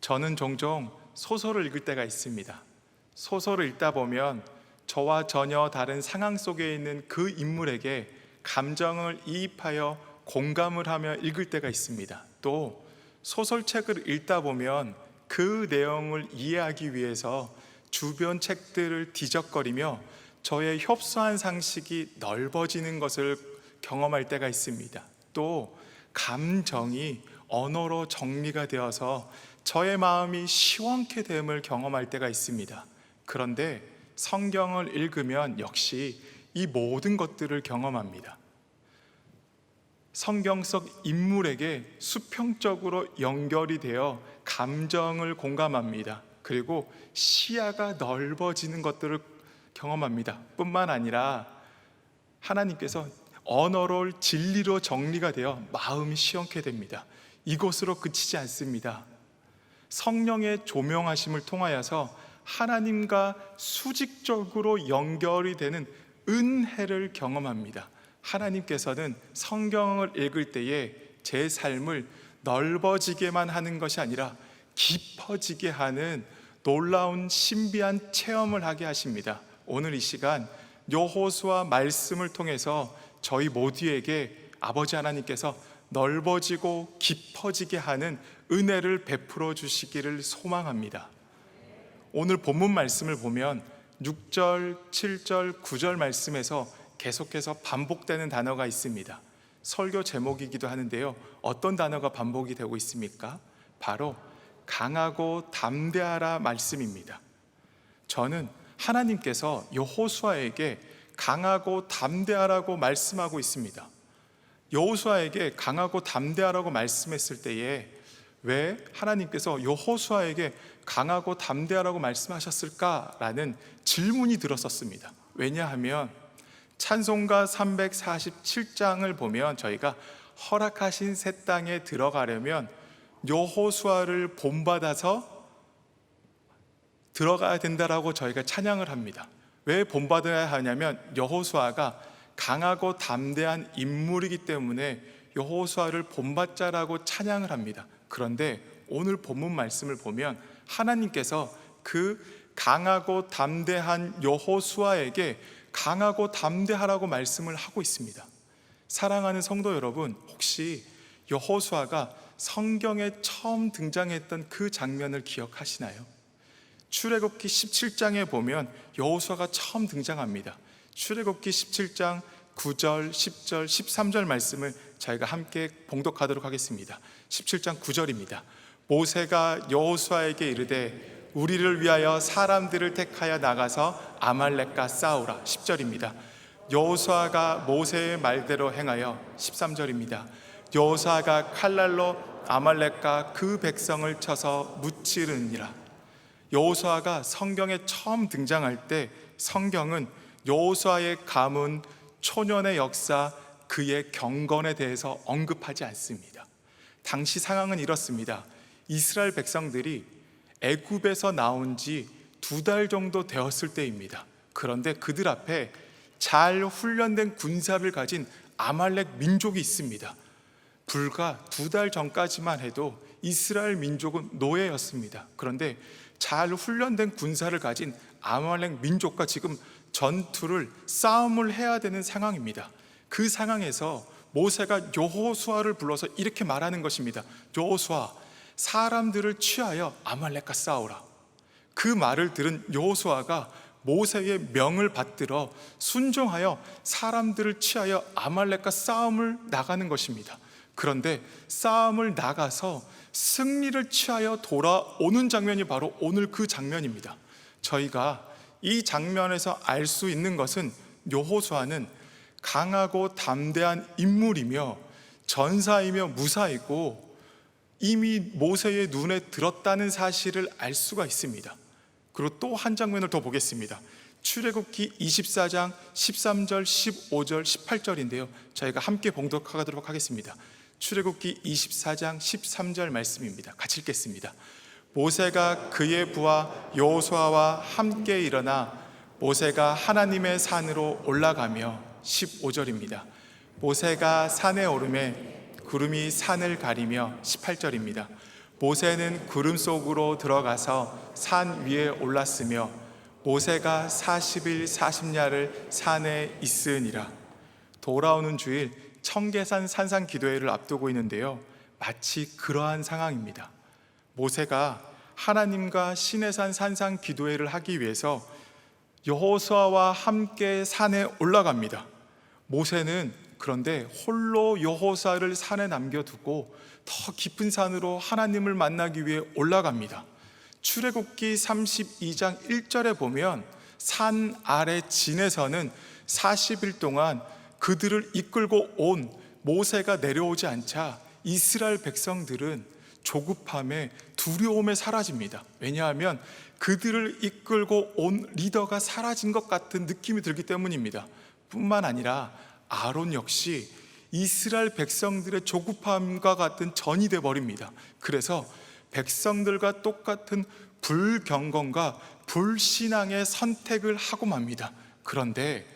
저는 종종 소설을 읽을 때가 있습니다. 소설을 읽다 보면 저와 전혀 다른 상황 속에 있는 그 인물에게 감정을 이입하여 공감을 하며 읽을 때가 있습니다. 또 소설책을 읽다 보면 그 내용을 이해하기 위해서 주변 책들을 뒤적거리며 저의 협소한 상식이 넓어지는 것을 경험할 때가 있습니다. 또 감정이 언어로 정리가 되어서 저의 마음이 시원케 됨을 경험할 때가 있습니다. 그런데 성경을 읽으면 역시 이 모든 것들을 경험합니다. 성경 속 인물에게 수평적으로 연결이 되어 감정을 공감합니다. 그리고 시야가 넓어지는 것들을 경험합니다. 뿐만 아니라 하나님께서 언어로 진리로 정리가 되어 마음이 시원케 됩니다. 이것으로 그치지 않습니다. 성령의 조명하심을 통하여서 하나님과 수직적으로 연결이 되는 은혜를 경험합니다. 하나님께서는 성경을 읽을 때에 제 삶을 넓어지게만 하는 것이 아니라 깊어지게 하는 놀라운 신비한 체험을 하게 하십니다. 오늘 이 시간 여호수아 말씀을 통해서 저희 모두에게 아버지 하나님께서 넓어지고 깊어지게 하는 은혜를 베풀어 주시기를 소망합니다. 오늘 본문 말씀을 보면 6절, 7절, 9절 말씀에서 계속해서 반복되는 단어가 있습니다. 설교 제목이기도 하는데요, 어떤 단어가 반복이 되고 있습니까? 바로 강하고 담대하라 말씀입니다. 저는 하나님께서 여호수아에게 강하고 담대하라고 말씀하고 있습니다. 여호수아에게 강하고 담대하라고 말씀했을 때에 왜 하나님께서 여호수아에게 강하고 담대하라고 말씀하셨을까라는 질문이 들었었습니다. 왜냐하면 찬송가 347장을 보면 저희가 허락하신 새 땅에 들어가려면 여호수아를 본받아서 들어가야 된다라고 저희가 찬양을 합니다. 왜 본받아야 하냐면 여호수아가 강하고 담대한 인물이기 때문에 여호수아를 본받자라고 찬양을 합니다. 그런데 오늘 본문 말씀을 보면 하나님께서 그 강하고 담대한 여호수아에게 강하고 담대하라고 말씀을 하고 있습니다. 사랑하는 성도 여러분, 혹시 여호수아가 성경에 처음 등장했던 그 장면을 기억하시나요? 출애굽기 17장에 보면 여호수아가 처음 등장합니다. 출애굽기 17장 9절, 10절, 13절 말씀을 저희가 함께 봉독하도록 하겠습니다. 17장 9절입니다. 모세가 여호수아에게 이르되 우리를 위하여 사람들을 택하여 나가서 아말렉과 싸우라. 10절입니다. 여호수아가 모세의 말대로 행하여 13절입니다. 여호수아가 칼날로 아말렉과 그 백성을 쳐서 무찌르니라. 여호수아가 성경에 처음 등장할 때 성경은 여호수아의 가문, 초년의 역사, 그의 경건에 대해서 언급하지 않습니다. 당시 상황은 이렇습니다. 이스라엘 백성들이 애굽에서 나온 지 2달 정도 되었을 때입니다. 그런데 그들 앞에 잘 훈련된 군사를 가진 아말렉 민족이 있습니다. 불과 2달 전까지만 해도 이스라엘 민족은 노예였습니다. 그런데 잘 훈련된 군사를 가진 아말렉 민족과 지금 전투를, 싸움을 해야 되는 상황입니다. 그 상황에서 모세가 여호수아를 불러서 이렇게 말하는 것입니다. 여호수아, 사람들을 취하여 아말렉과 싸우라. 그 말을 들은 여호수아가 모세의 명을 받들어 순종하여 사람들을 취하여 아말렉과 싸움을 나가는 것입니다. 그런데 싸움을 나가서 승리를 취하여 돌아오는 장면이 바로 오늘 그 장면입니다. 저희가 이 장면에서 알 수 있는 것은 여호수아는 강하고 담대한 인물이며 전사이며 무사이고 이미 모세의 눈에 들었다는 사실을 알 수가 있습니다. 그리고 또 한 장면을 더 보겠습니다. 출애굽기 24장 13절, 15절, 18절인데요 저희가 함께 봉독하도록 하겠습니다. 출애굽기 24장 13절 말씀입니다. 같이 읽겠습니다. 모세가 그의 부하 여호수아와 함께 일어나 모세가 하나님의 산으로 올라가며 15절입니다. 모세가 산에 오르매 구름이 산을 가리며 18절입니다. 모세는 구름 속으로 들어가서 산 위에 올랐으며 모세가 40일 40야를 산에 있으니라. 돌아오는 주일 청계산 산상 기도회를 앞두고 있는데요, 마치 그러한 상황입니다. 모세가 하나님과 시내산 산상 기도회를 하기 위해서 여호수아와 함께 산에 올라갑니다. 모세는 그런데 홀로 여호수아를 산에 남겨두고 더 깊은 산으로 하나님을 만나기 위해 올라갑니다. 출애굽기 32장 1절에 보면 산 아래 진에서는 40일 동안 그들을 이끌고 온 모세가 내려오지 않자 이스라엘 백성들은 조급함에 두려움에 사라집니다. 왜냐하면 그들을 이끌고 온 리더가 사라진 것 같은 느낌이 들기 때문입니다. 뿐만 아니라 아론 역시 이스라엘 백성들의 조급함과 같은 전이 되어 버립니다. 그래서 백성들과 똑같은 불경건과 불신앙의 선택을 하고 맙니다. 그런데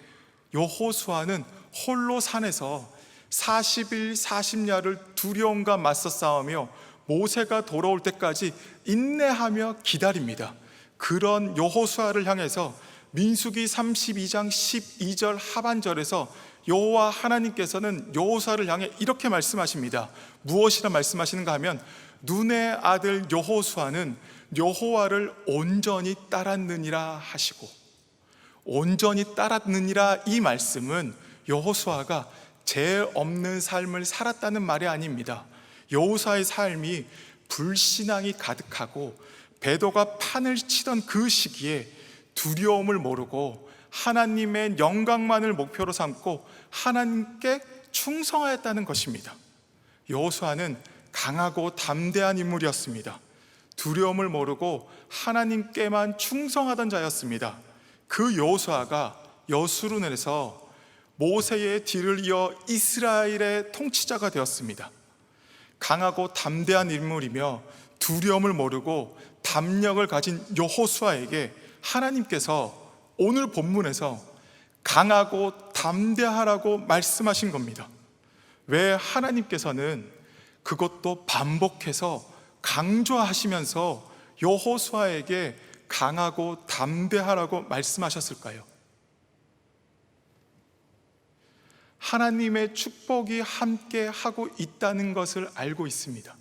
여호수아는 홀로 산에서 40일 40야를 두려움과 맞서 싸우며 모세가 돌아올 때까지 인내하며 기다립니다. 그런 여호수아를 향해서 민수기 32장 12절 하반절에서 여호와 하나님께서는 여호수아를 향해 이렇게 말씀하십니다. 무엇이라 말씀하시는가 하면, 눈의 아들 여호수아는 여호와를 온전히 따랐느니라 하시고, 온전히 따랐느니라, 이 말씀은 여호수아가 죄 없는 삶을 살았다는 말이 아닙니다. 여호수아의 삶이 불신앙이 가득하고 배도가 판을 치던 그 시기에 두려움을 모르고 하나님의 영광만을 목표로 삼고 하나님께 충성하였다는 것입니다. 여호수아는 강하고 담대한 인물이었습니다. 두려움을 모르고 하나님께만 충성하던 자였습니다. 그 여호수아가 여수룬에서 모세의 뒤를 이어 이스라엘의 통치자가 되었습니다. 강하고 담대한 인물이며 두려움을 모르고 담력을 가진 여호수아에게 하나님께서 오늘 본문에서 강하고 담대하라고 말씀하신 겁니다. 왜 하나님께서는 그것도 반복해서 강조하시면서 여호수아에게 강하고 담대하라고 말씀하셨을까요? 하나님의 축복이 함께 하고 있다는 것을 알고 있습니다.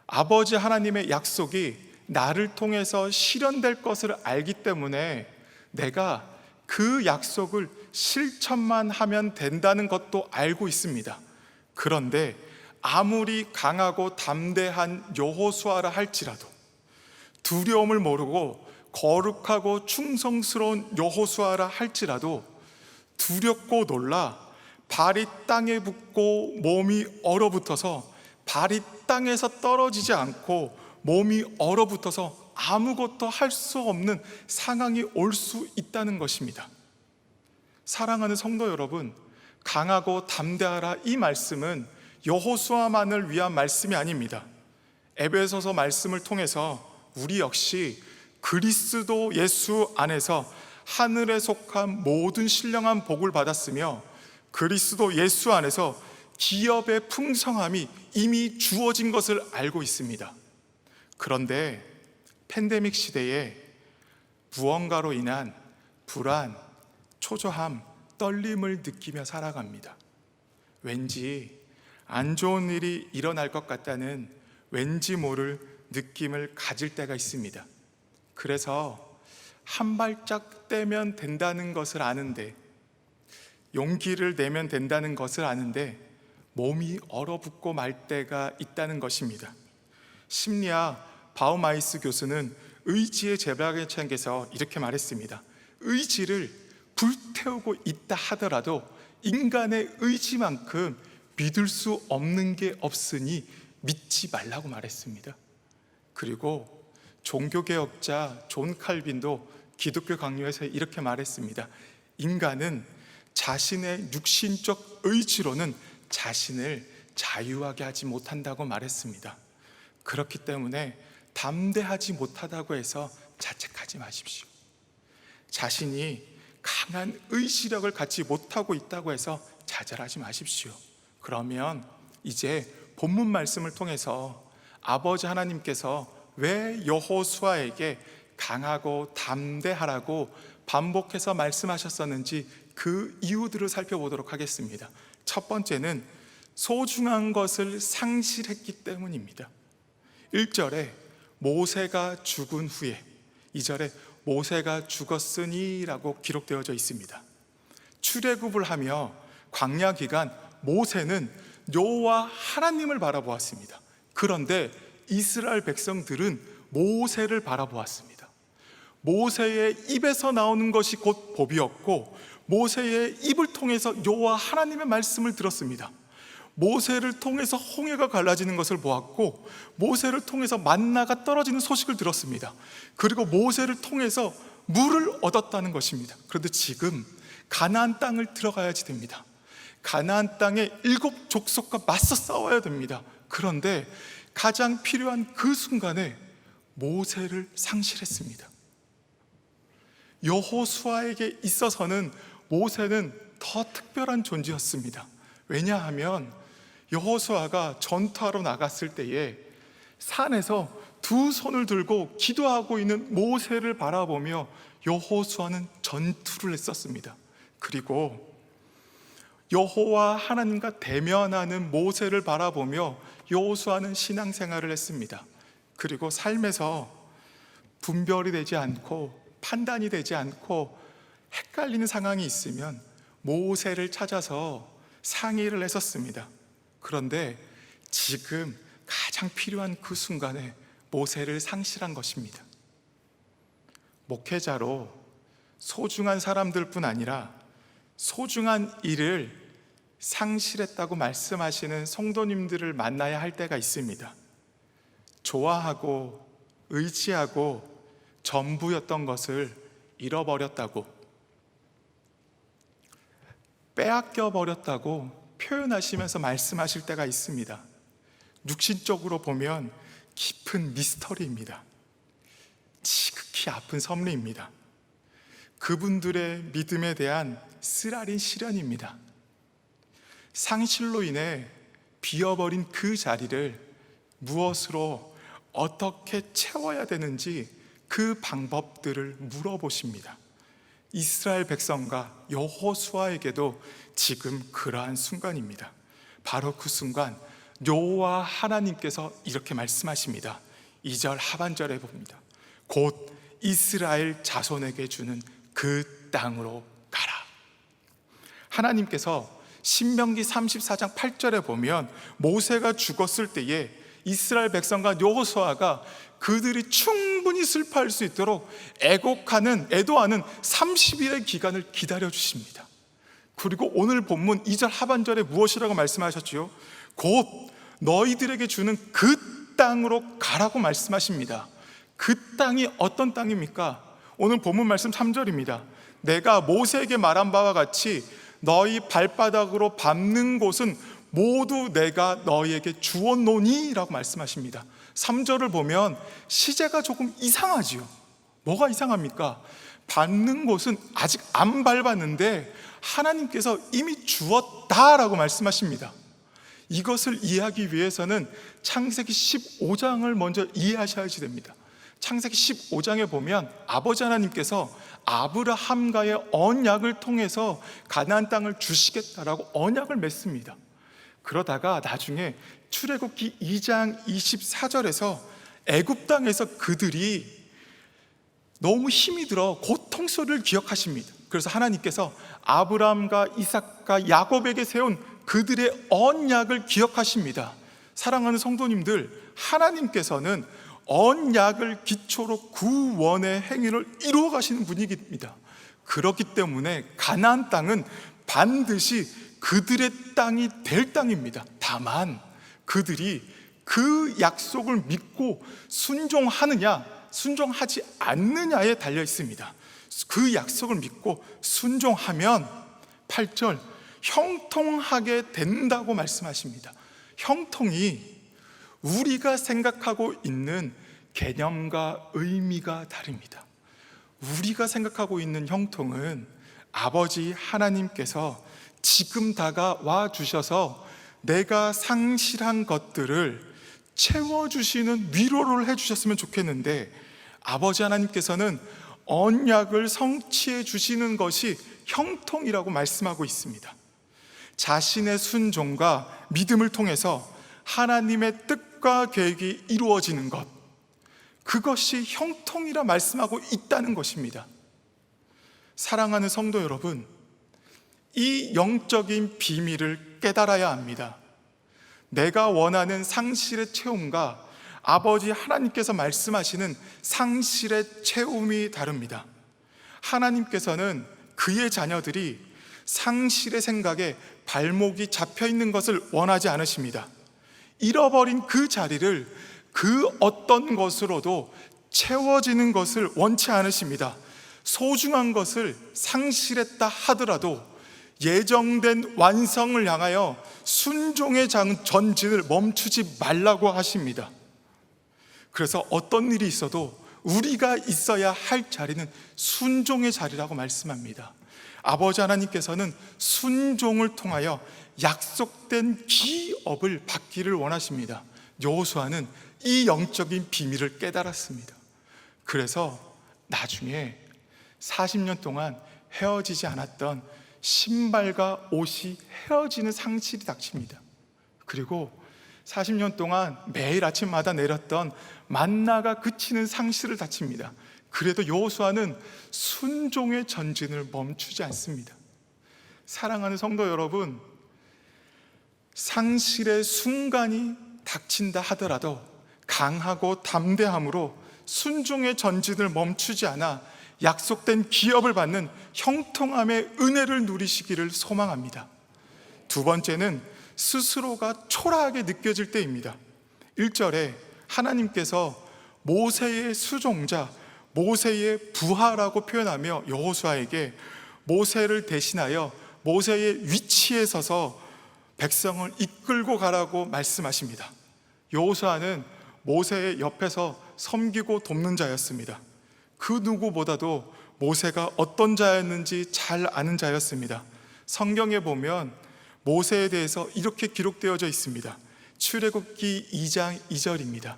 아버지 하나님의 약속이 나를 통해서 실현될 것을 알기 때문에 내가 그 약속을 실천만 하면 된다는 것도 알고 있습니다. 그런데 아무리 강하고 담대한 여호수아라 할지라도, 두려움을 모르고 거룩하고 충성스러운 여호수아라 할지라도 두렵고 놀라 발이 땅에 붙고 몸이 얼어붙어서 발이 땅에서 떨어지지 않고 몸이 얼어붙어서 아무것도 할 수 없는 상황이 올 수 있다는 것입니다. 사랑하는 성도 여러분, 강하고 담대하라, 이 말씀은 여호수아만을 위한 말씀이 아닙니다. 에베소서 말씀을 통해서 우리 역시 그리스도 예수 안에서 하늘에 속한 모든 신령한 복을 받았으며 그리스도 예수 안에서 기업의 풍성함이 이미 주어진 것을 알고 있습니다. 그런데 팬데믹 시대에 무언가로 인한 불안, 초조함, 떨림을 느끼며 살아갑니다. 왠지 안 좋은 일이 일어날 것 같다는 왠지 모를 느낌을 가질 때가 있습니다. 그래서 한 발짝 떼면 된다는 것을 아는데, 용기를 내면 된다는 것을 아는데 몸이 얼어붙고 말 때가 있다는 것입니다. 심리학 바우마이스 교수는 의지의 제박의 책에서 이렇게 말했습니다. 의지를 불태우고 있다 하더라도 인간의 의지만큼 믿을 수 없는 게 없으니 믿지 말라고 말했습니다. 그리고 종교개혁자 존 칼빈도 기독교 강요에서 이렇게 말했습니다. 인간은 자신의 육신적 의지로는 자신을 자유하게 하지 못한다고 말했습니다. 그렇기 때문에 담대하지 못하다고 해서 자책하지 마십시오. 자신이 강한 의지력을 갖지 못하고 있다고 해서 좌절하지 마십시오. 그러면 이제 본문 말씀을 통해서 아버지 하나님께서 왜 여호수아에게 강하고 담대하라고 반복해서 말씀하셨었는지 그 이유들을 살펴보도록 하겠습니다. 첫 번째는 소중한 것을 상실했기 때문입니다. 1절에 모세가 죽은 후에, 2절에 모세가 죽었으니 라고 기록되어져 있습니다. 출애굽을 하며 광야 기간 모세는 여호와 하나님을 바라보았습니다. 그런데 이스라엘 백성들은 모세를 바라보았습니다. 모세의 입에서 나오는 것이 곧 법이었고, 모세의 입을 통해서 여호와 하나님의 말씀을 들었습니다. 모세를 통해서 홍해가 갈라지는 것을 보았고, 모세를 통해서 만나가 떨어지는 소식을 들었습니다. 그리고 모세를 통해서 물을 얻었다는 것입니다. 그런데 지금 가나안 땅을 들어가야지 됩니다. 가나안 땅의 7 족속과 맞서 싸워야 됩니다. 그런데 가장 필요한 그 순간에 모세를 상실했습니다. 여호수아에게 있어서는 모세는 더 특별한 존재였습니다. 왜냐하면 여호수아가 전투하러 나갔을 때에 산에서 2 손을 들고 기도하고 있는 모세를 바라보며 여호수아는 전투를 했었습니다. 그리고 여호와 하나님과 대면하는 모세를 바라보며 여호수아는 신앙생활을 했습니다. 그리고 삶에서 분별이 되지 않고 판단이 되지 않고 헷갈리는 상황이 있으면 모세를 찾아서 상의를 했었습니다. 그런데 지금 가장 필요한 그 순간에 모세를 상실한 것입니다. 목회자로 소중한 사람들뿐 아니라 소중한 일을 상실했다고 말씀하시는 성도님들을 만나야 할 때가 있습니다. 좋아하고 의지하고 전부였던 것을 잃어버렸다고, 빼앗겨 버렸다고 표현하시면서 말씀하실 때가 있습니다. 육신적으로 보면 깊은 미스터리입니다. 지극히 아픈 섭리입니다. 그분들의 믿음에 대한 쓰라린 시련입니다. 상실로 인해 비어버린 그 자리를 무엇으로 어떻게 채워야 되는지 그 방법들을 물어보십니다. 이스라엘 백성과 여호수아에게도 지금 그러한 순간입니다. 바로 그 순간 여호와 하나님께서 이렇게 말씀하십니다. 2절 하반절에 봅니다. 곧 이스라엘 자손에게 주는 그 땅으로 가라. 하나님께서 신명기 34장 8절에 보면 모세가 죽었을 때에 이스라엘 백성과 여호수아가 그들이 충분히 슬퍼할 수 있도록 애도하는 30일의 기간을 기다려 주십니다. 그리고 오늘 본문 2절 하반절에 무엇이라고 말씀하셨지요? 곧 너희들에게 주는 그 땅으로 가라고 말씀하십니다. 그 땅이 어떤 땅입니까? 오늘 본문 말씀 3절입니다. 내가 모세에게 말한 바와 같이 너희 발바닥으로 밟는 곳은 모두 내가 너희에게 주었노니 라고 말씀하십니다. 3절을 보면 시제가 조금 이상하지요. 뭐가 이상합니까? 밟는 곳은 아직 안 밟았는데 하나님께서 이미 주었다라고 말씀하십니다. 이것을 이해하기 위해서는 창세기 15장을 먼저 이해하셔야지 됩니다. 창세기 15장에 보면 아버지 하나님께서 아브라함과의 언약을 통해서 가나안 땅을 주시겠다라고 언약을 맺습니다. 그러다가 나중에 출애굽기 2장 24절에서 애굽 땅에서 그들이 너무 힘이 들어 고통소리를 기억하십니다. 그래서 하나님께서 아브라함과 이삭과 야곱에게 세운 그들의 언약을 기억하십니다. 사랑하는 성도님들, 하나님께서는 언약을 기초로 구원의 행위를 이루어 가시는 분이십니다. 그렇기 때문에 가나안 땅은 반드시 그들의 땅이 될 땅입니다. 다만 그들이 그 약속을 믿고 순종하느냐 순종하지 않느냐에 달려 있습니다. 그 약속을 믿고 순종하면 8절 형통하게 된다고 말씀하십니다. 형통이 우리가 생각하고 있는 개념과 의미가 다릅니다. 우리가 생각하고 있는 형통은 아버지 하나님께서 지금 다가와 주셔서 내가 상실한 것들을 채워주시는 위로를 해주셨으면 좋겠는데, 아버지 하나님께서는 언약을 성취해 주시는 것이 형통이라고 말씀하고 있습니다. 자신의 순종과 믿음을 통해서 하나님의 뜻과 계획이 이루어지는 것, 그것이 형통이라 말씀하고 있다는 것입니다. 사랑하는 성도 여러분, 이 영적인 비밀을 깨달아야 합니다. 내가 원하는 상실의 체험과 아버지 하나님께서 말씀하시는 상실의 체험이 다릅니다. 하나님께서는 그의 자녀들이 상실의 생각에 발목이 잡혀 있는 것을 원하지 않으십니다. 잃어버린 그 자리를 그 어떤 것으로도 채워지는 것을 원치 않으십니다. 소중한 것을 상실했다 하더라도 예정된 완성을 향하여 순종의 전진을 멈추지 말라고 하십니다. 그래서 어떤 일이 있어도 우리가 있어야 할 자리는 순종의 자리라고 말씀합니다. 아버지 하나님께서는 순종을 통하여 약속된 기업을 받기를 원하십니다. 여호수아는 이 영적인 비밀을 깨달았습니다. 그래서 나중에 40년 동안 헤어지지 않았던 신발과 옷이 헤어지는 상실이 닥칩니다. 그리고 40년 동안 매일 아침마다 내렸던 만나가 그치는 상실을 닥칩니다. 그래도 여호수아는 순종의 전진을 멈추지 않습니다. 사랑하는 성도 여러분, 상실의 순간이 닥친다 하더라도 강하고 담대함으로 순종의 전진을 멈추지 않아 약속된 기업을 받는 형통함의 은혜를 누리시기를 소망합니다. 두 번째는 스스로가 초라하게 느껴질 때입니다. 1절에 하나님께서 모세의 수종자, 모세의 부하라고 표현하며 여호수아에게 모세를 대신하여 모세의 위치에 서서 백성을 이끌고 가라고 말씀하십니다. 여호수아는 모세의 옆에서 섬기고 돕는 자였습니다. 그 누구보다도 모세가 어떤 자였는지 잘 아는 자였습니다. 성경에 보면 모세에 대해서 이렇게 기록되어져 있습니다. 출애굽기 2장 2절입니다.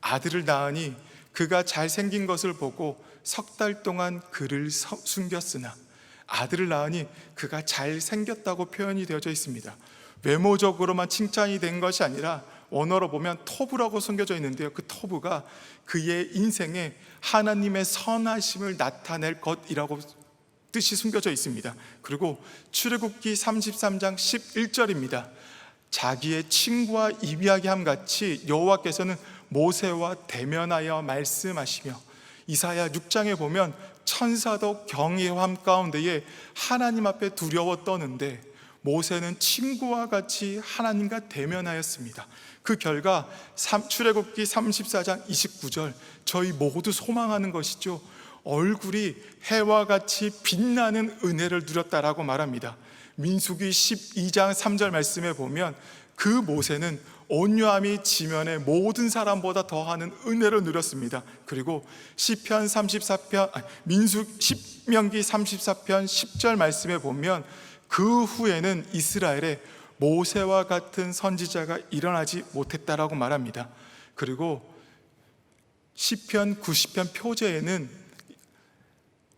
아들을 낳으니 그가 잘생긴 것을 보고 석 달 동안 그를 숨겼으나, 아들을 낳으니 그가 잘생겼다고 표현이 되어져 있습니다. 외모적으로만 칭찬이 된 것이 아니라 원어로 보면 토부라고 숨겨져 있는데요, 그 토부가 그의 인생에 하나님의 선하심을 나타낼 것이라고 뜻이 숨겨져 있습니다. 그리고 출애굽기 33장 11절입니다. 자기의 친구와 이야기함 같이 여호와께서는 모세와 대면하여 말씀하시며, 이사야 6장에 보면 천사도 경외함 가운데에 하나님 앞에 두려워 떠는데 모세는 친구와 같이 하나님과 대면하였습니다. 그 결과 출애굽기 34장 29절, 저희 모두 소망하는 것이죠. 얼굴이 해와 같이 빛나는 은혜를 누렸다라고 말합니다. 민수기 12장 3절 말씀에 보면 그 모세는 온유함이 지면의 모든 사람보다 더하는 은혜를 누렸습니다. 그리고 시편 34편, 신명기 34편 10절 말씀에 보면 그 후에는 이스라엘에 모세와 같은 선지자가 일어나지 못했다라고 말합니다. 그리고 시편 90편 표제에는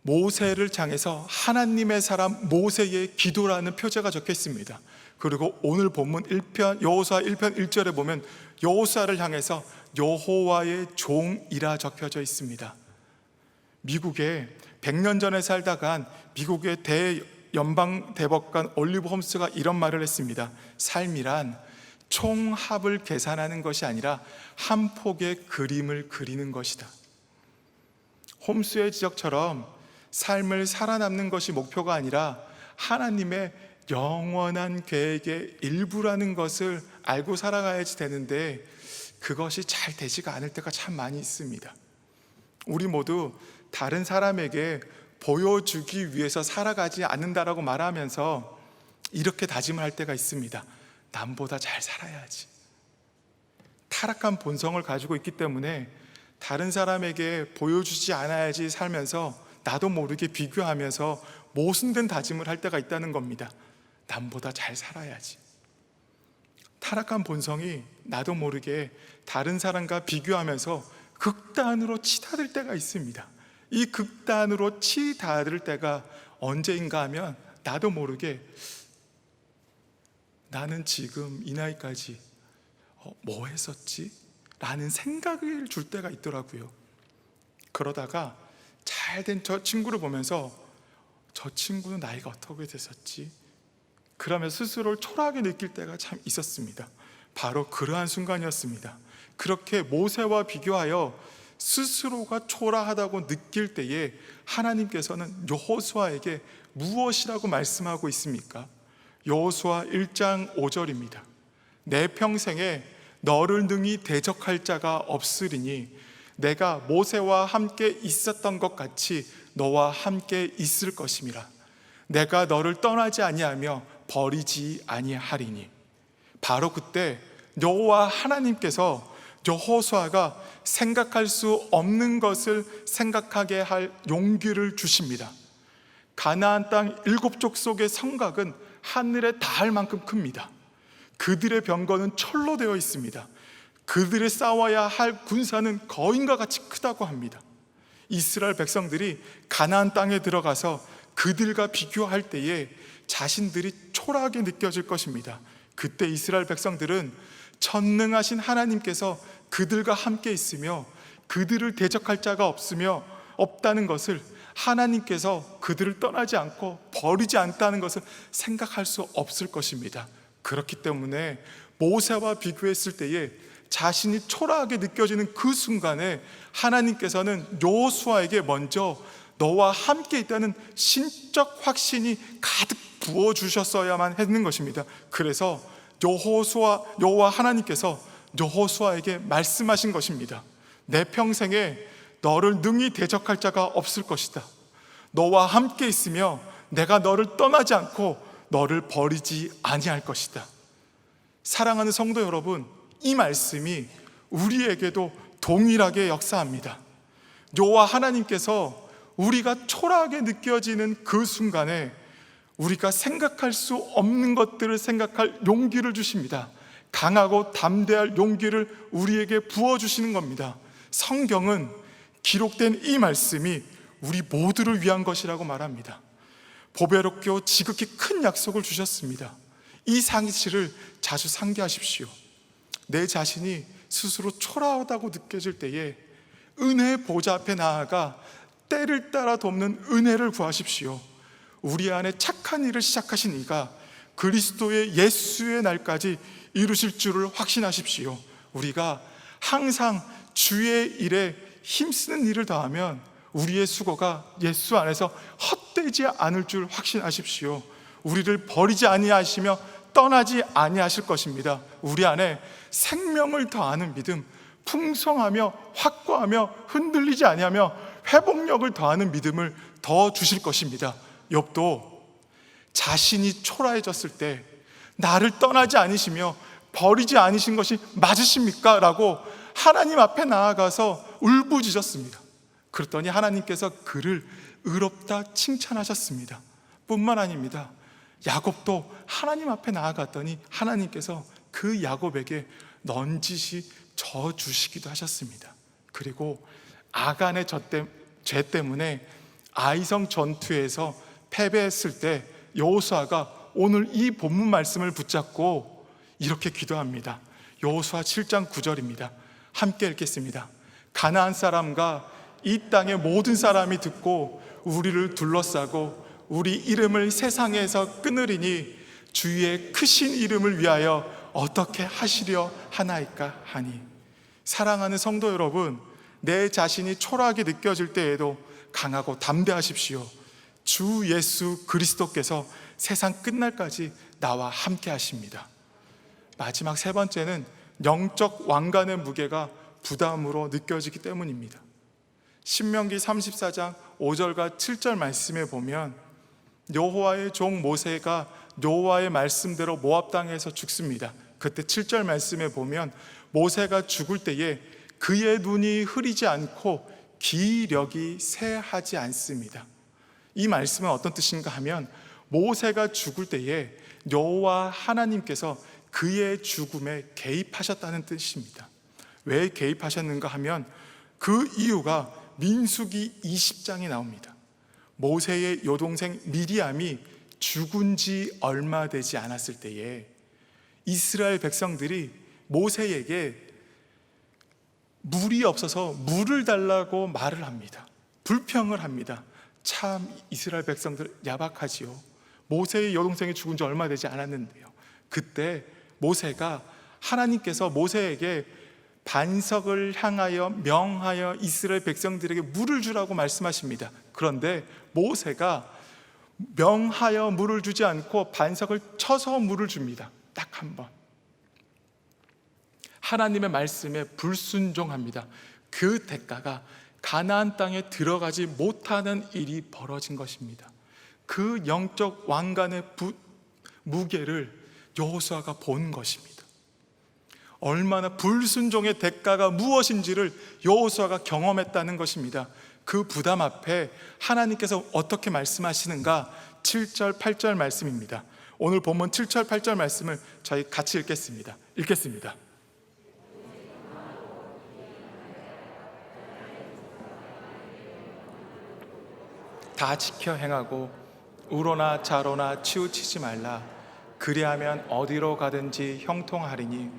모세를 향해서 하나님의 사람 모세의 기도라는 표제가 적혀 있습니다. 그리고 오늘 본문 1편 여호수아 1편 1절에 보면 여호수아를 향해서 여호와의 종이라 적혀져 있습니다. 미국에 100년 전에 살다간 미국의 연방 대법관 올리브 홈스가 이런 말을 했습니다. 삶이란 총합을 계산하는 것이 아니라 한 폭의 그림을 그리는 것이다. 홈스의 지적처럼 삶을 살아남는 것이 목표가 아니라 하나님의 영원한 계획의 일부라는 것을 알고 살아가야지 되는데, 그것이 잘 되지가 않을 때가 참 많이 있습니다. 우리 모두 다른 사람에게 보여주기 위해서 살아가지 않는다라고 말하면서 이렇게 다짐을 할 때가 있습니다. 남보다 잘 살아야지. 타락한 본성을 가지고 있기 때문에 다른 사람에게 보여주지 않아야지 살면서 나도 모르게 비교하면서 모순된 다짐을 할 때가 있다는 겁니다. 남보다 잘 살아야지. 타락한 본성이 나도 모르게 다른 사람과 비교하면서 극단으로 치닫을 때가 있습니다. 이 극단으로 치닫을 때가 언제인가 하면 나도 모르게 나는 지금 이 나이까지 뭐 했었지? 라는 생각을 줄 때가 있더라고요. 그러다가 잘된 저 친구를 보면서 저 친구는 나이가 어떻게 됐었지? 그러면서 스스로를 초라하게 느낄 때가 참 있었습니다. 바로 그러한 순간이었습니다. 그렇게 모세와 비교하여 스스로가 초라하다고 느낄 때에 하나님께서는 여호수아에게 무엇이라고 말씀하고 있습니까? 여호수아 1장 5절입니다. 내 평생에 너를 능히 대적할 자가 없으리니 내가 모세와 함께 있었던 것 같이 너와 함께 있을 것임이라. 내가 너를 떠나지 아니하며 버리지 아니하리니. 바로 그때 여호와 하나님께서 여호수아가 생각할 수 없는 것을 생각하게 할 용기를 주십니다. 가나안 땅 7족 속의 성곽은 하늘에 닿을 만큼 큽니다. 그들의 병거는 철로 되어 있습니다. 그들의 싸워야 할 군사는 거인과 같이 크다고 합니다. 이스라엘 백성들이 가나안 땅에 들어가서 그들과 비교할 때에 자신들이 초라하게 느껴질 것입니다. 그때 이스라엘 백성들은 전능하신 하나님께서 그들과 함께 있으며 그들을 대적할 자가 없다는 것을, 하나님께서 그들을 떠나지 않고 버리지 않다는 것을 생각할 수 없을 것입니다. 그렇기 때문에 모세와 비교했을 때에 자신이 초라하게 느껴지는 그 순간에 하나님께서는 여호수아에게 먼저 너와 함께 있다는 신적 확신이 가득 부어주셨어야만 했는 것입니다. 그래서 여호와 하나님께서 여호수아에게 말씀하신 것입니다. 내 평생에 너를 능히 대적할 자가 없을 것이다. 너와 함께 있으며 내가 너를 떠나지 않고 너를 버리지 아니할 것이다. 사랑하는 성도 여러분, 이 말씀이 우리에게도 동일하게 역사합니다. 여호와 하나님께서 우리가 초라하게 느껴지는 그 순간에 우리가 생각할 수 없는 것들을 생각할 용기를 주십니다. 강하고 담대할 용기를 우리에게 부어주시는 겁니다. 성경은 기록된 이 말씀이 우리 모두를 위한 것이라고 말합니다. 보배롭고 지극히 큰 약속을 주셨습니다. 이 사실을 자주 상기하십시오. 내 자신이 스스로 초라하다고 느껴질 때에 은혜의 보좌 앞에 나아가 때를 따라 돕는 은혜를 구하십시오. 우리 안에 착한 일을 시작하신 이가 그리스도의 예수의 날까지 이루실 줄을 확신하십시오. 우리가 항상 주의 일에 힘쓰는 일을 다하면 우리의 수고가 예수 안에서 헛되지 않을 줄 확신하십시오. 우리를 버리지 아니하시며 떠나지 아니하실 것입니다. 우리 안에 생명을 더하는 믿음, 풍성하며 확고하며 흔들리지 아니하며 회복력을 더하는 믿음을 더 주실 것입니다. 욥도 자신이 초라해졌을 때 나를 떠나지 않으시며 버리지 않으신 것이 맞으십니까? 라고 하나님 앞에 나아가서 울부짖었습니다. 그랬더니 하나님께서 그를 의롭다 칭찬하셨습니다. 뿐만 아닙니다. 야곱도 하나님 앞에 나아갔더니 하나님께서 그 야곱에게 넌지시 져 주시기도 하셨습니다. 그리고 아간의 죄 때문에 아이성 전투에서 패배했을 때 여호수아가 오늘 이 본문 말씀을 붙잡고 이렇게 기도합니다. 여호수아 7장 9절입니다. 함께 읽겠습니다. 가나안 사람과 이 땅의 모든 사람이 듣고 우리를 둘러싸고 우리 이름을 세상에서 끊으리니 주의 크신 이름을 위하여 어떻게 하시려 하나이까 하니. 사랑하는 성도 여러분, 내 자신이 초라하게 느껴질 때에도 강하고 담대하십시오. 주 예수 그리스도께서 세상 끝날까지 나와 함께 하십니다. 마지막 세 번째는 영적 왕관의 무게가 부담으로 느껴지기 때문입니다. 신명기 34장 5절과 7절 말씀에 보면 여호와의 종 모세가 여호와의 말씀대로 모압 땅에서 죽습니다. 그때 7절 말씀에 보면 모세가 죽을 때에 그의 눈이 흐리지 않고 기력이 쇠하지 않습니다. 이 말씀은 어떤 뜻인가 하면 모세가 죽을 때에 여호와 하나님께서 그의 죽음에 개입하셨다는 뜻입니다. 왜 개입하셨는가 하면 그 이유가 민수기 20장에 나옵니다. 모세의 여동생 미리암이 죽은 지 얼마 되지 않았을 때에 이스라엘 백성들이 모세에게 물이 없어서 물을 달라고 말을 합니다. 불평을 합니다. 참 이스라엘 백성들 야박하지요. 모세의 여동생이 죽은 지 얼마 되지 않았는데요. 그때 모세가 하나님께서 모세에게 반석을 향하여 명하여 이스라엘 백성들에게 물을 주라고 말씀하십니다. 그런데 모세가 명하여 물을 주지 않고 반석을 쳐서 물을 줍니다. 딱 한 번. 하나님의 말씀에 불순종합니다. 그 대가가 가나안 땅에 들어가지 못하는 일이 벌어진 것입니다. 그 영적 왕관의 무게를 여호수아가 본 것입니다. 얼마나 불순종의 대가가 무엇인지를 여호수아가 경험했다는 것입니다. 그 부담 앞에 하나님께서 어떻게 말씀하시는가? 7절 8절 말씀입니다. 오늘 본문 7절 8절 말씀을 저희 같이 읽겠습니다. 다 지켜 행하고 우로나 좌로나 치우치지 말라. 그리하면 어디로 가든지 형통하리니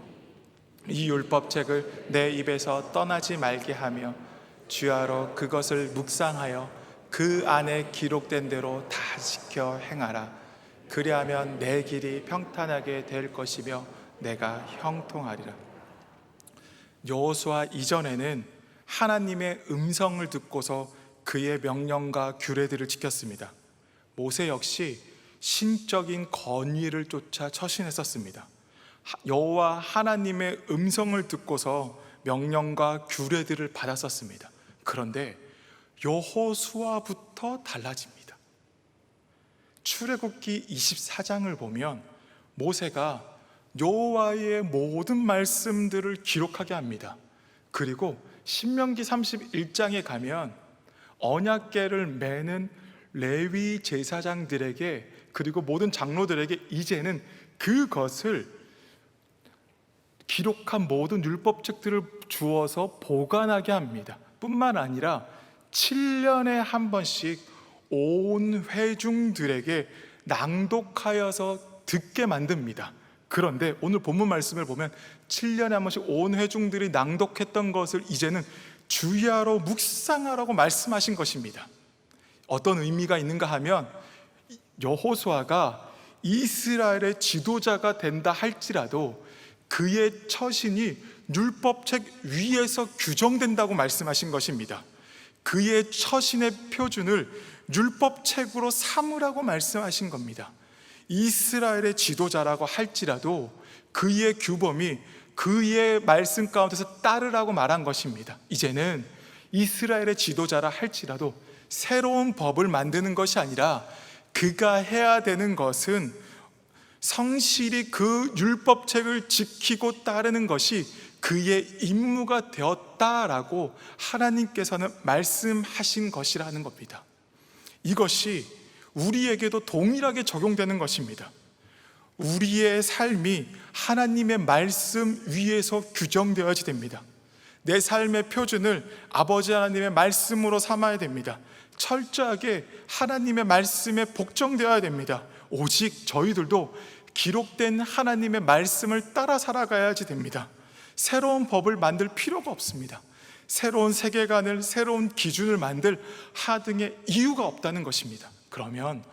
이 율법책을 내 입에서 떠나지 말게 하며 주야로 그것을 묵상하여 그 안에 기록된 대로 다 지켜 행하라. 그리하면 내 길이 평탄하게 될 것이며 내가 형통하리라. 여호수아 이전에는 하나님의 음성을 듣고서 그의 명령과 규례들을 지켰습니다. 모세 역시 신적인 권위를 쫓아 처신했었습니다. 여호와 하나님의 음성을 듣고서 명령과 규례들을 받았었습니다. 그런데 여호수아부터 달라집니다. 출애굽기 24장을 보면 모세가 여호와의 모든 말씀들을 기록하게 합니다. 그리고 신명기 31장에 가면 언약궤를 매는 레위 제사장들에게 그리고 모든 장로들에게 이제는 그것을 기록한 모든 율법책들을 주어서 보관하게 합니다. 뿐만 아니라 7년에 한 번씩 온 회중들에게 낭독하여서 듣게 만듭니다. 그런데 오늘 본문 말씀을 보면 7년에 한 번씩 온 회중들이 낭독했던 것을 이제는 주야로 묵상하라고 말씀하신 것입니다. 어떤 의미가 있는가 하면 여호수아가 이스라엘의 지도자가 된다 할지라도 그의 처신이 율법책 위에서 규정된다고 말씀하신 것입니다. 그의 처신의 표준을 율법책으로 삼으라고 말씀하신 겁니다. 이스라엘의 지도자라고 할지라도 그의 규범이 그의 말씀 가운데서 따르라고 말한 것입니다. 이제는 이스라엘의 지도자라 할지라도 새로운 법을 만드는 것이 아니라 그가 해야 되는 것은 성실히 그 율법책을 지키고 따르는 것이 그의 임무가 되었다라고 하나님께서는 말씀하신 것이라는 겁니다. 이것이 우리에게도 동일하게 적용되는 것입니다. 우리의 삶이 하나님의 말씀 위에서 규정되어야지 됩니다. 내 삶의 표준을 아버지 하나님의 말씀으로 삼아야 됩니다. 철저하게 하나님의 말씀에 복종되어야 됩니다. 오직 저희들도 기록된 하나님의 말씀을 따라 살아가야지 됩니다. 새로운 법을 만들 필요가 없습니다. 새로운 세계관을, 새로운 기준을 만들 하등의 이유가 없다는 것입니다. 그러면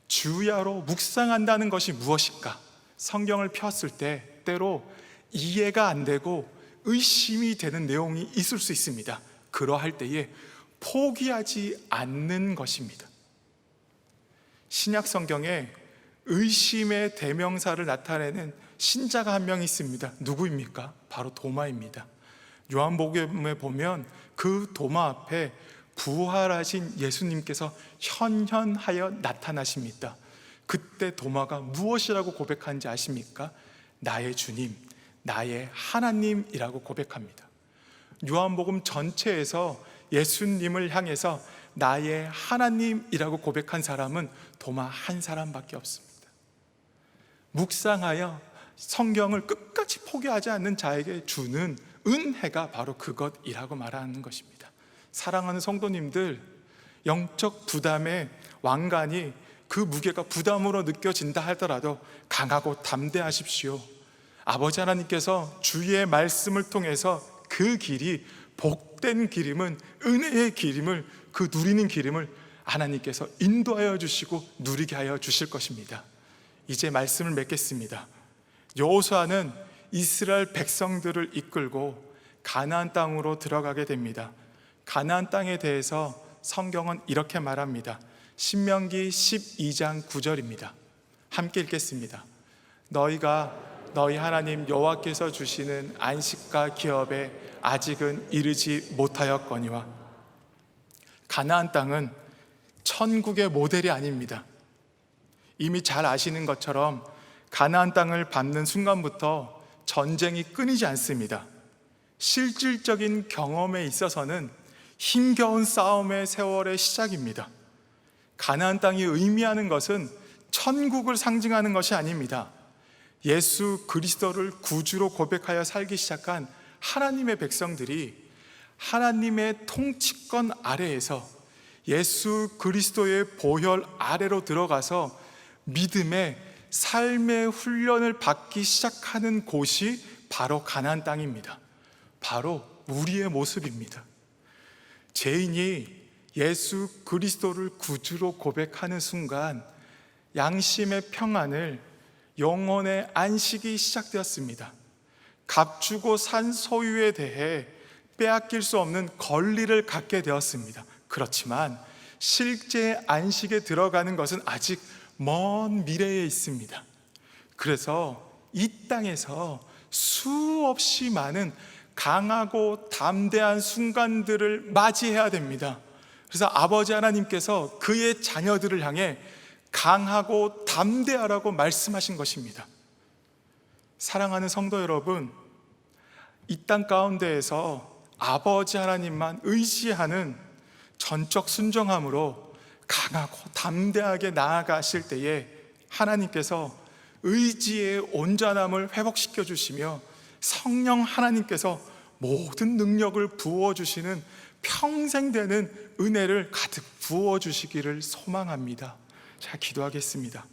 주야로 묵상한다는 것이 무엇일까? 성경을 폈을 때 때로 이해가 안 되고 의심이 되는 내용이 있을 수 있습니다. 그러할 때에 포기하지 않는 것입니다. 신약 성경에 의심의 대명사를 나타내는 신자가 한 명 있습니다. 누구입니까? 바로 도마입니다. 요한복음에 보면 그 도마 앞에 부활하신 예수님께서 현현하여 나타나십니다. 그때 도마가 무엇이라고 고백하는지 아십니까? 나의 주님, 나의 하나님이라고 고백합니다. 요한복음 전체에서 예수님을 향해서 나의 하나님이라고 고백한 사람은 도마 한 사람밖에 없습니다. 묵상하여 성경을 끝까지 포기하지 않는 자에게 주는 은혜가 바로 그것이라고 말하는 것입니다. 사랑하는 성도님들, 영적 부담의 왕관이 그 무게가 부담으로 느껴진다 하더라도 강하고 담대하십시오. 아버지 하나님께서 주의 말씀을 통해서 그 길이 복된 길임은, 은혜의 길임을, 그 누리는 길임을 하나님께서 인도하여 주시고 누리게 하여 주실 것입니다. 이제 말씀을 맺겠습니다. 여호수아는 이스라엘 백성들을 이끌고 가나안 땅으로 들어가게 됩니다. 가나안 땅에 대해서 성경은 이렇게 말합니다. 신명기 12장 9절입니다. 함께 읽겠습니다. 너희가 너희 하나님 여호와께서 주시는 안식과 기업에 아직은 이르지 못하였거니와. 가나안 땅은 천국의 모델이 아닙니다. 이미 잘 아시는 것처럼 가나안 땅을 밟는 순간부터 전쟁이 끊이지 않습니다. 실질적인 경험에 있어서는 힘겨운 싸움의 세월의 시작입니다. 가나안 땅이 의미하는 것은 천국을 상징하는 것이 아닙니다. 예수 그리스도를 구주로 고백하여 살기 시작한 하나님의 백성들이 하나님의 통치권 아래에서 예수 그리스도의 보혈 아래로 들어가서 믿음의 삶의 훈련을 받기 시작하는 곳이 바로 가나안 땅입니다. 바로 우리의 모습입니다. 죄인이 예수 그리스도를 구주로 고백하는 순간 양심의 평안을, 영혼의 안식이 시작되었습니다. 값주고 산 소유에 대해 빼앗길 수 없는 권리를 갖게 되었습니다. 그렇지만 실제 안식에 들어가는 것은 아직 먼 미래에 있습니다. 그래서 이 땅에서 수없이 많은 강하고 담대한 순간들을 맞이해야 됩니다. 그래서 아버지 하나님께서 그의 자녀들을 향해 강하고 담대하라고 말씀하신 것입니다. 사랑하는 성도 여러분, 이 땅 가운데에서 아버지 하나님만 의지하는 전적 순종함으로 강하고 담대하게 나아가실 때에 하나님께서 의지의 온전함을 회복시켜 주시며 성령 하나님께서 모든 능력을 부어주시는 평생 되는 은혜를 가득 부어주시기를 소망합니다. 자, 기도하겠습니다.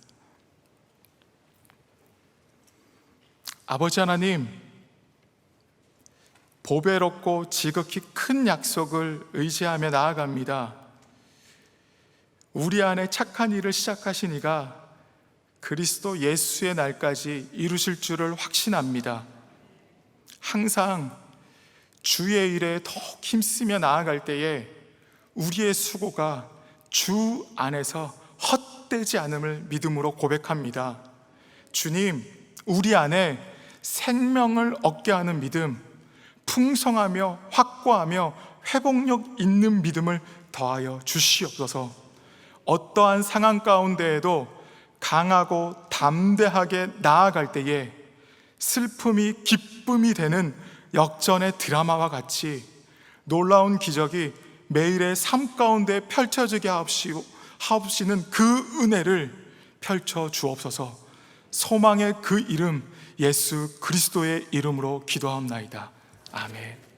아버지 하나님, 보배롭고 지극히 큰 약속을 의지하며 나아갑니다. 우리 안에 착한 일을 시작하신 이가 그리스도 예수의 날까지 이루실 줄을 확신합니다. 항상 주의 일에 더욱 힘쓰며 나아갈 때에 우리의 수고가 주 안에서 헛되지 않음을 믿음으로 고백합니다. 주님, 우리 안에 생명을 얻게 하는 믿음, 풍성하며 확고하며 회복력 있는 믿음을 더하여 주시옵소서. 어떠한 상황 가운데에도 강하고 담대하게 나아갈 때에 슬픔이 기쁨이 되는 역전의 드라마와 같이 놀라운 기적이 매일의 삶 가운데 펼쳐지게 하옵시는 그 은혜를 펼쳐 주옵소서. 소망의 그 이름 예수 그리스도의 이름으로 기도하옵나이다. 아멘.